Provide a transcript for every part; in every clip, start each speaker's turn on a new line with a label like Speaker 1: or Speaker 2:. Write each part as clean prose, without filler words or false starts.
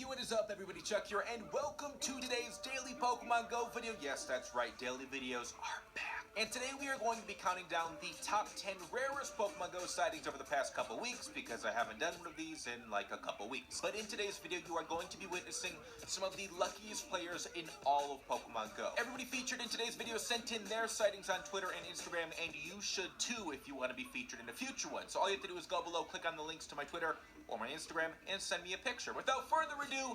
Speaker 1: what is up everybody, Chuck here, and welcome to today's Daily Pokemon Go video. Yes, that's right, daily videos are back. And today we are going to be counting down the top 10 rarest Pokemon Go sightings over the past couple weeks, because I haven't done one of these in like a couple weeks. But in today's video, you are going to be witnessing some of the luckiest players in all of Pokemon Go. Everybody featured in today's video sent in their sightings on Twitter and Instagram, and you should too if you want to be featured in a future one. So all you have to do is go below, click on the links to my Twitter or my Instagram, and send me a picture. Without further ado,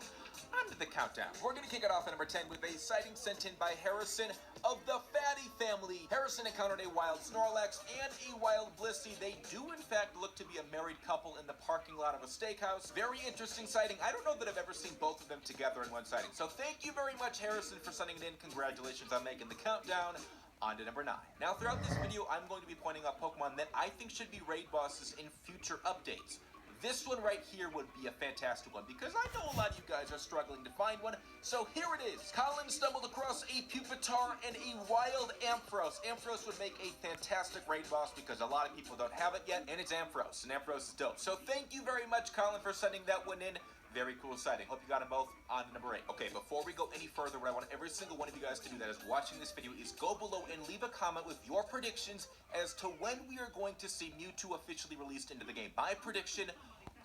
Speaker 1: on to the countdown. We're going to kick it off at number 10 with a sighting sent in by Harrison of the Fatty family. Harrison encountered a wild Snorlax and a wild Blissey. They do in fact look to be a married couple in the parking lot of a steakhouse. Very interesting sighting. I don't know that I've ever seen both of them together in one sighting. So thank you very much, Harrison, for sending it in. Congratulations on making the countdown. On to number 9. Now, throughout this video, I'm going to be pointing out Pokemon that I think should be raid bosses in future updates. This one right here would be a fantastic one, because I know a lot of you guys are struggling to find one, so here it is. Colin stumbled across a Pupitar and a wild Ampharos. Ampharos would make a fantastic raid boss because a lot of people don't have it yet, and it's Ampharos, and Ampharos is dope. So thank you very much, Colin, for sending that one in. Very cool sighting. Hope you got them both. On to number 8. Okay, before we go any further, what I want every single one of you guys to do that is watching this video is go below and leave a comment with your predictions as to when we are going to see Mewtwo officially released into the game. My prediction,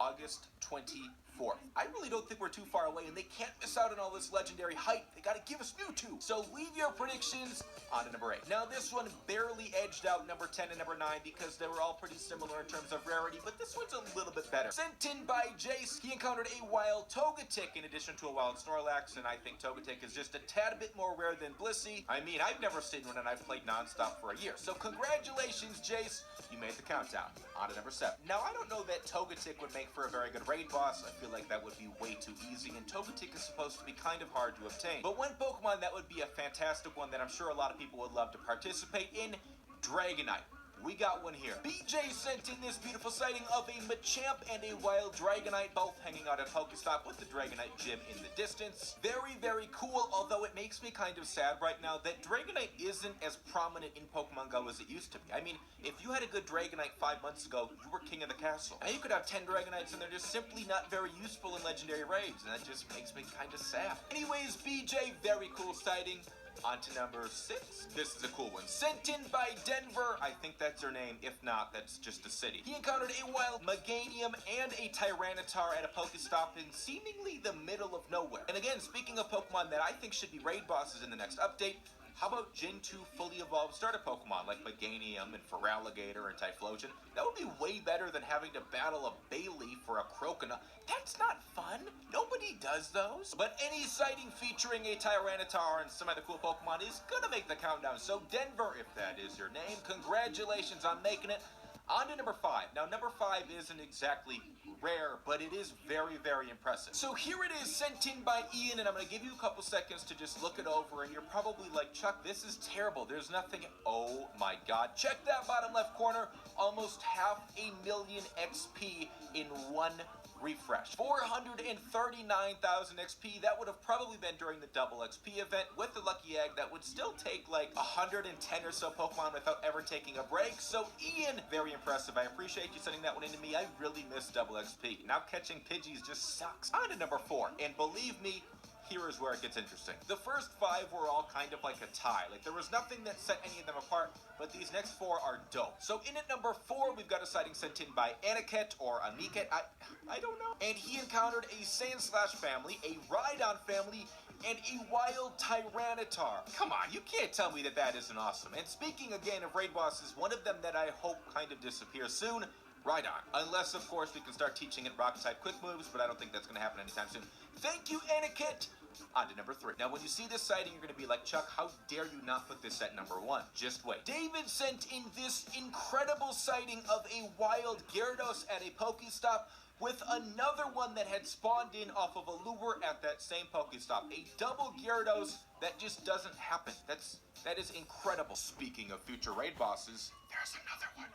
Speaker 1: August 24th. I really don't think we're too far away, and they can't miss out on all this legendary hype. They gotta give us Mewtwo. So leave your predictions. On to number 8. Now this one barely edged out number 10 and number 9 because they were all pretty similar in terms of rarity, but this one's a little bit better. Sent in by Jace, he encountered a wild Togetic in addition to a wild Snorlax, and I think Togetic is just a tad bit more rare than Blissey. I mean, I've never seen one, and I've played nonstop for a year. So congratulations, Jace. You made the countdown. On to number 7. Now, I don't know that Togetic would make for a very good raid boss. I feel like that would be way too easy, and Togetic is supposed to be kind of hard to obtain. But one Pokemon that would be a fantastic one that I'm sure a lot of people would love to participate in, Dragonite. We got one here. BJ sent in this beautiful sighting of a Machamp and a wild Dragonite, both hanging out at Pokestop with the Dragonite gym in the distance. Very, very cool, although it makes me kind of sad right now that Dragonite isn't as prominent in Pokemon Go as it used to be. I mean, if you had a good Dragonite 5 months ago, you were king of the castle. Now you could have 10 Dragonites and they're just simply not very useful in legendary raids, and that just makes me kind of sad. Anyways, BJ, very cool sighting. On to number 6. This is a cool one. Sent in by Denver. I think that's her name. If not, that's just a city. He encountered a wild Meganium and a Tyranitar at a Pokestop in seemingly the middle of nowhere. And again, speaking of Pokemon that I think should be raid bosses in the next update, how about Gen 2 fully evolved starter Pokemon like Meganium and Feraligatr and Typhlosion? That would be way better than having to battle a Bayleaf or a Croconaw. That's not fun. Nobody does those. But any sighting featuring a Tyranitar and some other cool Pokemon is gonna make the countdown. So Denver, if that is your name, congratulations on making it. On to number 5. Now, number 5 isn't exactly rare, but it is very, very impressive. So here it is, sent in by Ian, and I'm going to give you a couple seconds to just look it over, and you're probably like, Chuck, this is terrible. There's nothing. Oh my God. Check that bottom left corner. Almost 500,000 XP in one refresh. 439,000 XP. That would have probably been during the double XP event. With the lucky egg, that would still take like 110 or so Pokemon without ever taking a break. So Ian, very impressive. I appreciate you sending that one into me. I really miss double XP. Now catching Pidgeys just sucks. On to number 4. And believe me, here is where it gets interesting. The first 5 were all kind of like a tie. Like there was nothing that set any of them apart, but these next 4 are dope. So in at number 4, we've got a sighting sent in by Aniket or Aniket. I don't know. And he encountered a Sandslash family, a Rhydon family, and a wild Tyranitar. Come on, you can't tell me that that isn't awesome. And speaking again of raid bosses, one of them that I hope kind of disappears soon, Rhydon. Unless, of course, we can start teaching it rock-type quick moves, but I don't think that's going to happen anytime soon. Thank you, Aniket! On to number 3. Now, when you see this sighting, you're going to be like, Chuck, how dare you not put this at number 1? Just wait. David sent in this incredible sighting of a wild Gyarados at a Pokestop with another one that had spawned in off of a lure at that same Pokestop. A double Gyarados that just doesn't happen. That is incredible. Speaking of future raid bosses, there's another one.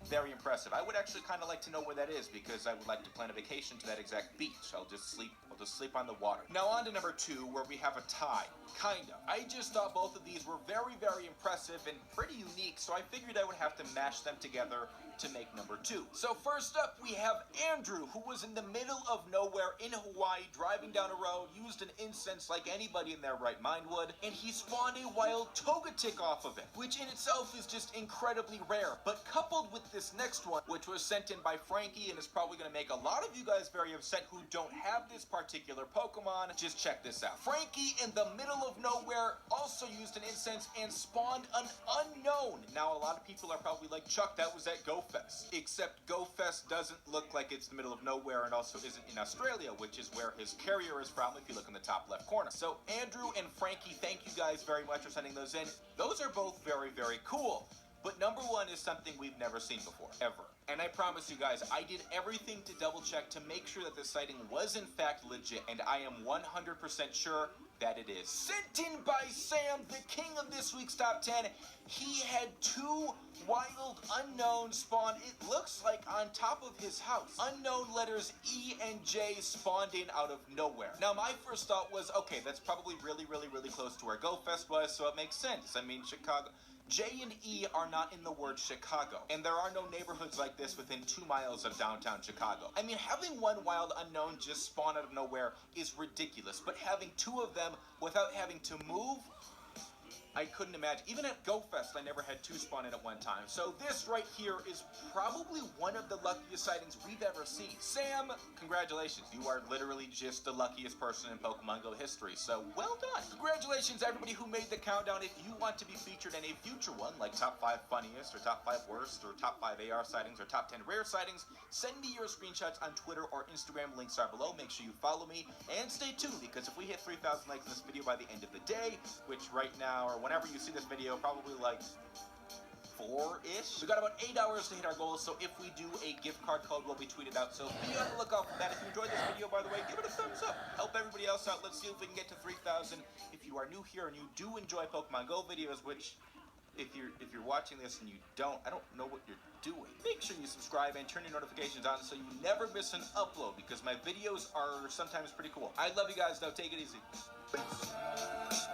Speaker 1: Very impressive. I would actually kind of like to know where that is because I would like to plan a vacation to that exact beach. I'll just sleep to sleep on the water. Now on to number 2, where we have a tie. Kind of. I just thought both of these were very, very impressive and pretty unique, so I figured I would have to mash them together to make number 2. So first up, we have Andrew, who was in the middle of nowhere in Hawaii, driving down a road, used an incense like anybody in their right mind would, and he spawned a wild togetic off of it, which in itself is just incredibly rare. But coupled with this next one, which was sent in by Frankie and is probably going to make a lot of you guys very upset who don't have this particular Pokemon, just check this out. Frankie, in the middle of nowhere, also used an incense and spawned an unknown. Now, a lot of people are probably like, Chuck, that was at GoFest. Except GoFest doesn't look like it's the middle of nowhere and also isn't in Australia, which is where his carrier is from if you look in the top left corner. So Andrew and Frankie, thank you guys very much for sending those in. Those are both very, very cool. But number 1 is something we've never seen before, ever. And I promise you guys, I did everything to double check to make sure that this sighting was in fact legit, and I am 100% sure that it is. Sent in by Sam, the king of this week's top 10, he had 2 wild unknown spawn, it looks like on top of his house. Unknown letters E and J spawned in out of nowhere. Now my first thought was, okay, that's probably really, really, really close to where GoFest was, so it makes sense. I mean, Chicago. J and E are not in the word Chicago, and there are no neighborhoods like this within 2 miles of downtown Chicago. I mean, having one wild unknown just spawn out of nowhere is ridiculous, but having 2 of them without having to move, I couldn't imagine. Even at GoFest, I never had 2 spawn in at one time. So this right here is probably one of the luckiest sightings we've ever seen. Sam, congratulations. You are literally just the luckiest person in Pokemon Go history, so well done. Congratulations, everybody who made the countdown. If you want to be featured in a future one, like top 5 funniest, or top 5 worst, or top 5 AR sightings, or top 10 rare sightings, send me your screenshots on Twitter or Instagram. Links are below. Make sure you follow me, and stay tuned, because if we hit 3,000 likes in this video by the end of the day, which right now, or whenever you see this video, probably like 4-ish. We got about 8 hours to hit our goal, so if we do, a gift card code will be tweeted out, so be on the lookout for that. If you enjoyed this video, by the way, give it a thumbs up. Help everybody else out. Let's see if we can get to 3,000. If you are new here and you do enjoy Pokemon Go videos, which if you're watching this and you don't, I don't know what you're doing. Make sure you subscribe and turn your notifications on so you never miss an upload, because my videos are sometimes pretty cool. I love you guys, though. Take it easy. Peace.